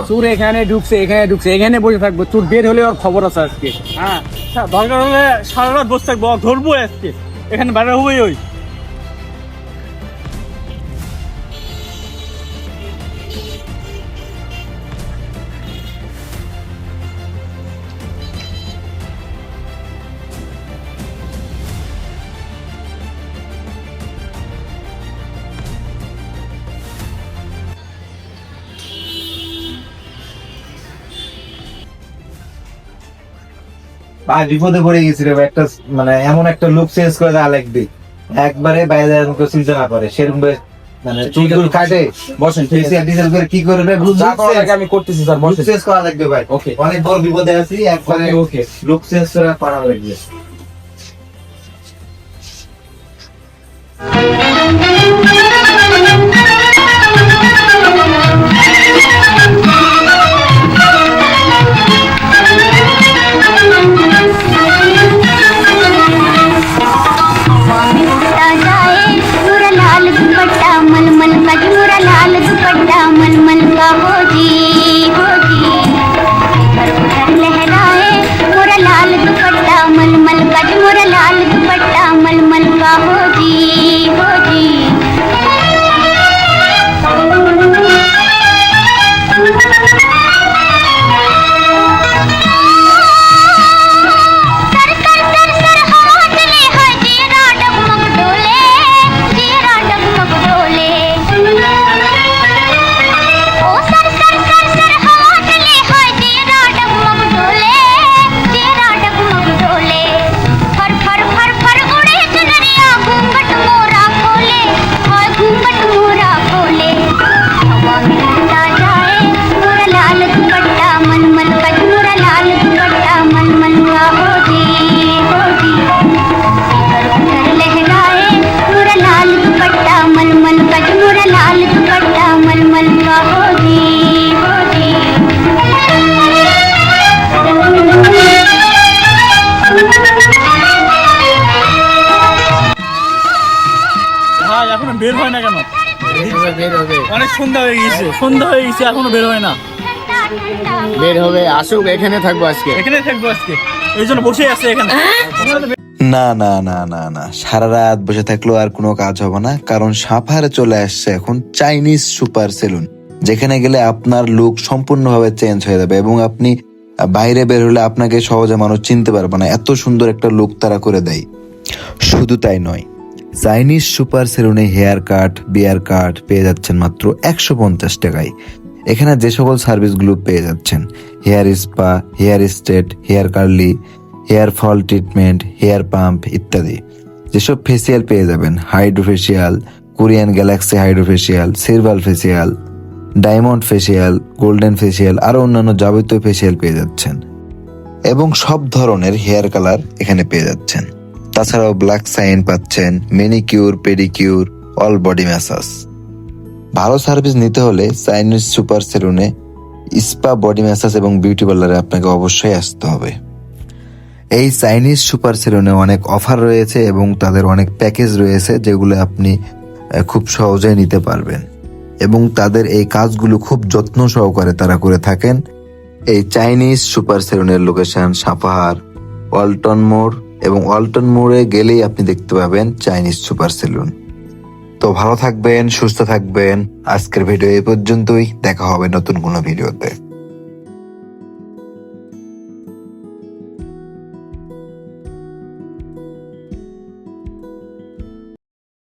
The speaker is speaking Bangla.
চোর এখানে ঢুকছে, এখানে বসে থাকবো, চোর বের হলে ওর খবর আছে আজকে। হ্যাঁ, দরকার হলে সারা রাত বসে থাকবো, ধরবো আজকে, এখানে বাইরে হবেই ওই। ভাই বিপদে পড়ে গেছি রে ভাই, একটা মানে এমন একটা লুক চেঞ্জ করে দেওয়া লাগবে একবারে, বাইরে চিন্তা না করে সেরকম মানে চুল কাটে বসেন, ফেসিয়াল ডিজেল করে কি করবে আমি করতেছি স্যার, লুক চেঞ্জ করা লাগবে ভাই। ওকে, অনেক বড় বিপদে আছি, একবারে ওকে। লুক চেঞ্জ করা লাগবে। এখনো বের হয় না কেন? অনেক সন্ধ্যা হয়ে গেছে, এখনো বের হয় না। বের হবে, আসুক, এখানে থাকবো আজকে। এই জন্য বসে আছে এখানে। না না না না না, সারা রাত বসে থাকলেও আর কোনো কাজ হবে না, কারণ সাভারে চলে আসছে এখন চাইনিজ সুপার সেলুন, যেখানে গেলে আপনার লুক সম্পূর্ণভাবে চেঞ্জ হয়ে যাবে এবং আপনি বাইরে বের হলে আপনাকে সহজে মানুষ চিনতে পারবে না, এত সুন্দর একটা লুক তারা করে দেয়। শুধু তাই নয়, চাইনিজ সুপার সেলুনে হেয়ার কাট, বিয়ার কাট পেয়ে যাচ্ছেন মাত্র 150 টাকায়। এখানে যে সকল সার্ভিসগুলো পেয়ে যাচ্ছেন, hair spa, hair straight, hair curly, hair fall treatment, hair pump ইত্যাদি। যেসব ফেসিয়াল পেয়ে যাবেন, hydro facial, Korean galaxy hydro facial, silver facial, diamond facial, golden facial, আরো অন্যান্য যাবতীয় ফেসিয়াল পেয়ে যাচ্ছেন এবং সব ধরনের হেয়ার কালার এখানে পেয়ে যাচ্ছেন। তাছাড়াও ব্ল্যাক সাইন পাচ্ছেন, manicure, pedicure, all body massage. ভালো সার্ভিস নিতে হলে চাইনিজ সুপার সেলুনে স্পা, বডি ম্যাসাজ এবং বিউটি পার্লারে আপনাকে অবশ্যই আসতে হবে। এই চাইনিজ সুপার সেলুনে অনেক অফার রয়েছে এবং তাদের অনেক প্যাকেজ রয়েছে, যেগুলো আপনি খুব সহজেই নিতে পারবেন এবং তাদের এই কাজগুলো খুব যত্ন সহকারে তারা করে থাকেন। এই চাইনিজ সুপার সেলুনের লোকেশন সাপাহার, ওয়ালটন মোড়, এবং ওয়ালটন মোড়ে গেলেই আপনি দেখতে পাবেন চাইনিজ সুপার সেলুন। তো ভালো থাকবেন, সুস্থ থাকবেন। আজকের ভিডিও এই পর্যন্তই, দেখা হবে নতুন কোনো ভিডিওতে।